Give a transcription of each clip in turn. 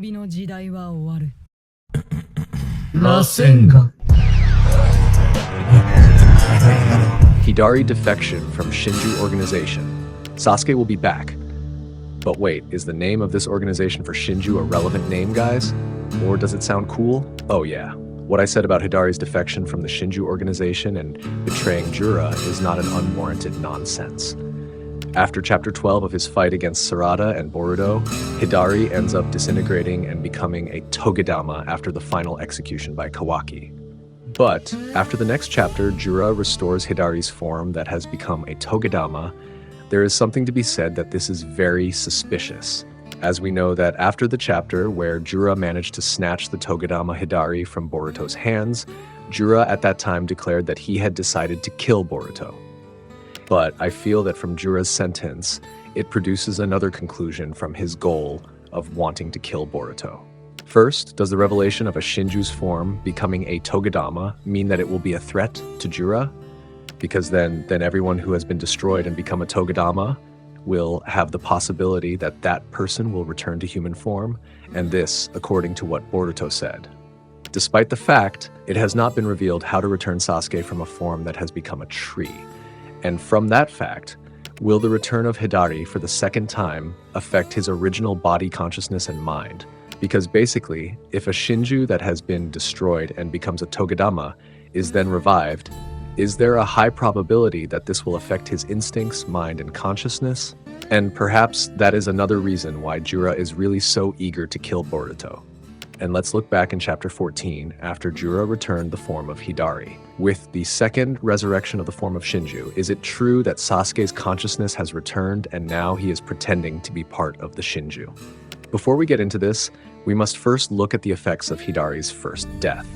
びの時代は終わる。螺旋が Hidari defection from Shinju organization. Sasuke will be back. But wait, is the name of this organization for Shinju a relevant name, guys? Or does it sound cool? Oh yeah. What I said about Hidari's defection from the Shinju organization and betraying Jura is not an unwarranted nonsense. After chapter 12 of his fight against Sarada and Boruto, Hidari ends up disintegrating and becoming a Togedama after the final execution by Kawaki. But after the next chapter, Jura restores Hidari's form that has become a Togedama. There is something to be said that this is very suspicious, as we know that after the chapter where Jura managed to snatch the Togedama Hidari from Boruto's hands, Jura at that time declared that he had decided to kill Boruto. But I feel that from Jura's sentence, it produces another conclusion from his goal of wanting to kill Boruto. First, does the revelation of a Shinju's form becoming a Togedama mean that it will be a threat to Jura? Because then everyone who has been destroyed and become a Togedama will have the possibility that that person will return to human form, and this according to what Boruto said. Despite the fact, it has not been revealed how to return Sasuke from a form that has become a tree. And from that fact, will the return of Hidari for the second time affect his original body consciousness and mind? Because basically, if a Shinju that has been destroyed and becomes a Togedama is then revived, is there a high probability that this will affect his instincts, mind, and consciousness? And perhaps that is another reason why Jura is really so eager to kill Boruto. And let's look back in chapter 14 after Jura returned the form of Hidari. With the second resurrection of the form of Shinju, is it true that Sasuke's consciousness has returned and now he is pretending to be part of the Shinju? Before we get into this, we must first look at the effects of Hidari's first death.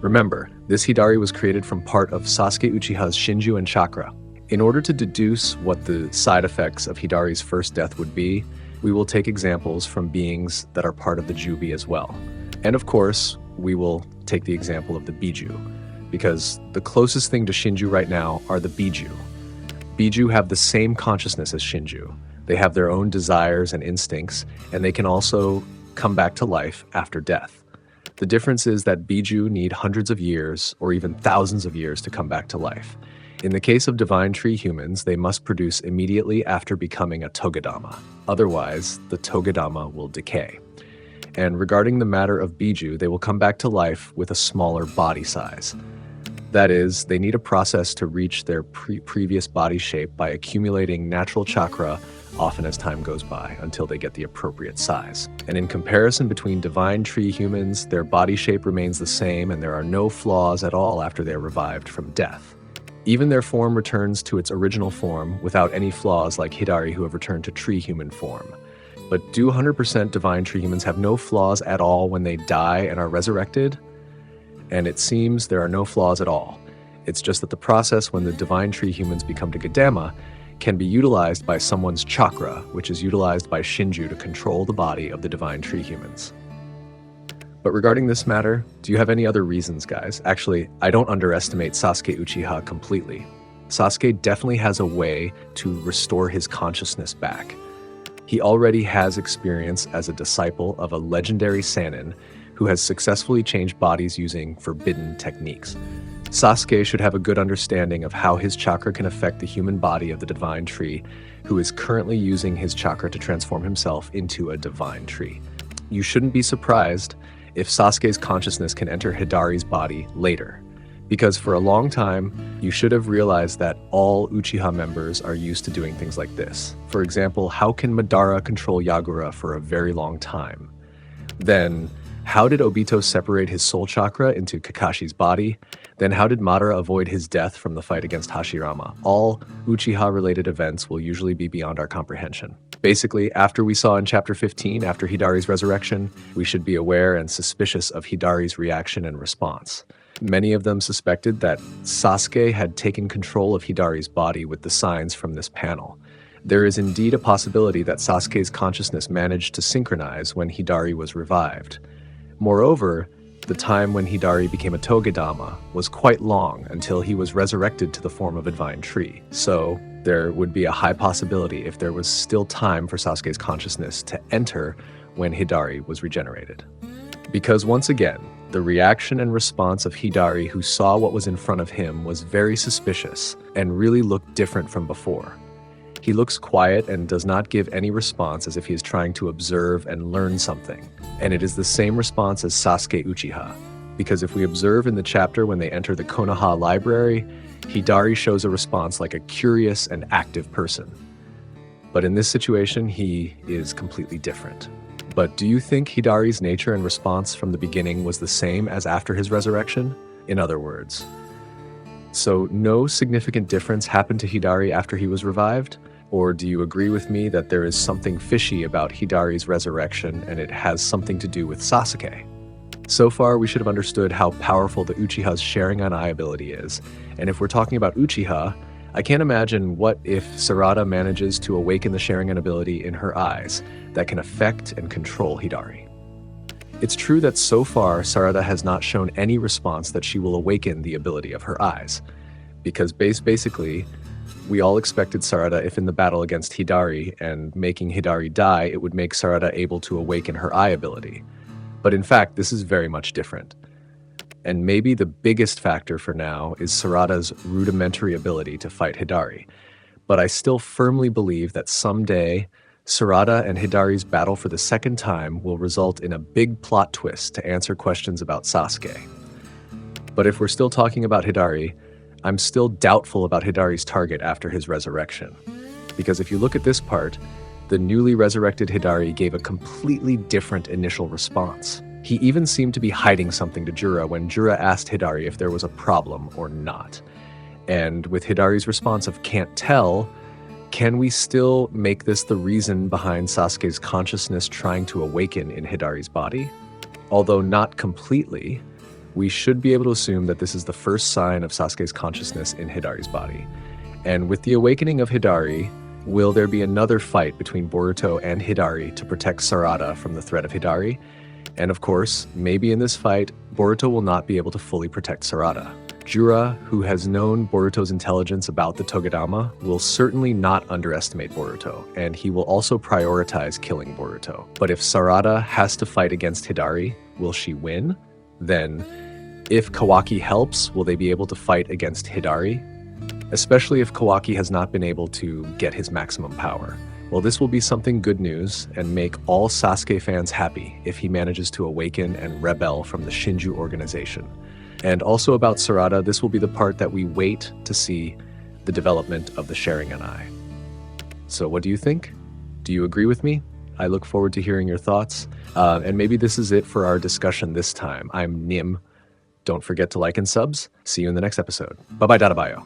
Remember, this Hidari was created from part of Sasuke Uchiha's Shinju and chakra. In order to deduce what the side effects of Hidari's first death would be, we will take examples from beings that are part of the Jubi as well. And of course, we will take the example of the Bijuu, because the closest thing to Shinju right now are the Bijuu. Bijuu have the same consciousness as Shinju. They have their own desires and instincts, and they can also come back to life after death. The difference is that Bijuu need hundreds of years or even thousands of years to come back to life. In the case of divine tree humans, they must produce immediately after becoming a Togedama. Otherwise, the Togedama will decay. And regarding the matter of Bijuu, they will come back to life with a smaller body size. That is, they need a process to reach their previous body shape by accumulating natural chakra often as time goes by until they get the appropriate size. And in comparison between divine tree humans, their body shape remains the same and there are no flaws at all after they are revived from death. Even their form returns to its original form without any flaws like Hidari who have returned to tree human form. But do 100% divine tree humans have no flaws at all when they die and are resurrected? And it seems there are no flaws at all. It's just that the process when the divine tree humans become Togedama can be utilized by someone's chakra, which is utilized by Shinju to control the body of the divine tree humans. But regarding this matter, do you have any other reasons, guys? Actually, I don't underestimate Sasuke Uchiha completely. Sasuke definitely has a way to restore his consciousness back. He already has experience as a disciple of a legendary Sannin who has successfully changed bodies using forbidden techniques. Sasuke should have a good understanding of how his chakra can affect the human body of the divine tree, who is currently using his chakra to transform himself into a divine tree. You shouldn't be surprised if Sasuke's consciousness can enter Hidari's body later, because for a long time, you should have realized that all Uchiha members are used to doing things like this. For example, how can Madara control Yagura for a very long time? Then, how did Obito separate his soul chakra into Kakashi's body? Then how did Madara avoid his death from the fight against Hashirama? All Uchiha-related events will usually be beyond our comprehension. Basically, after we saw in chapter 15, after Hidari's resurrection, we should be aware and suspicious of Hidari's reaction and response. Many of them suspected that Sasuke had taken control of Hidari's body with the signs from this panel. There is indeed a possibility that Sasuke's consciousness managed to synchronize when Hidari was revived. Moreover, the time when Hidari became a Togedama was quite long until he was resurrected to the form of a divine tree. So there would be a high possibility if there was still time for Sasuke's consciousness to enter when Hidari was regenerated. Because once again, the reaction and response of Hidari, who saw what was in front of him, was very suspicious and really looked different from before. He looks quiet and does not give any response, as if he is trying to observe and learn something. And it is the same response as Sasuke Uchiha, because if we observe in the chapter when they enter the Konoha library, Hidari shows a response like a curious and active person. But in this situation, he is completely different. But do you think Hidari's nature and response from the beginning was the same as after his resurrection? In other words, so no significant difference happened to Hidari after he was revived? Or do you agree with me that there is something fishy about Hidari's resurrection and it has something to do with Sasuke? So far, we should have understood how powerful the Uchiha's Sharingan ability is. And if we're talking about Uchiha, I can't imagine what if Sarada manages to awaken the Sharingan ability in her eyes that can affect and control Hidari. It's true that so far, Sarada has not shown any response that she will awaken the ability of her eyes. Because basically, we all expected Sarada, if in the battle against Hidari and making Hidari die, it would make Sarada able to awaken her eye ability. But in fact, this is very much different. And maybe the biggest factor for now is Sarada's rudimentary ability to fight Hidari. But I still firmly believe that someday, Sarada and Hidari's battle for the second time will result in a big plot twist to answer questions about Sasuke. But if we're still talking about Hidari, I'm still doubtful about Hidari's target after his resurrection. Because if you look at this part, the newly resurrected Hidari gave a completely different initial response. He even seemed to be hiding something to Jura when Jura asked Hidari if there was a problem or not. And with Hidari's response of "can't tell," can we still make this the reason behind Sasuke's consciousness trying to awaken in Hidari's body? Although not completely, we should be able to assume that this is the first sign of Sasuke's consciousness in Hidari's body. And with the awakening of Hidari, will there be another fight between Boruto and Hidari to protect Sarada from the threat of Hidari? And of course, maybe in this fight, Boruto will not be able to fully protect Sarada. Jura, who has known Boruto's intelligence about the Togodama, will certainly not underestimate Boruto, and he will also prioritize killing Boruto. But if Sarada has to fight against Hidari, will she win? Then, if Kawaki helps, will they be able to fight against Hidari? Especially if Kawaki has not been able to get his maximum power. Well, this will be something good news and make all Sasuke fans happy if he manages to awaken and rebel from the Shinju organization. And also about Sarada, this will be the part that we wait to see the development of the Sharingan eye. So what do you think? Do you agree with me? I look forward to hearing your thoughts. And maybe this is it for our discussion this time. I'm Nim. Don't forget to like and subs. See you in the next episode. Bye-bye, Dadabayo.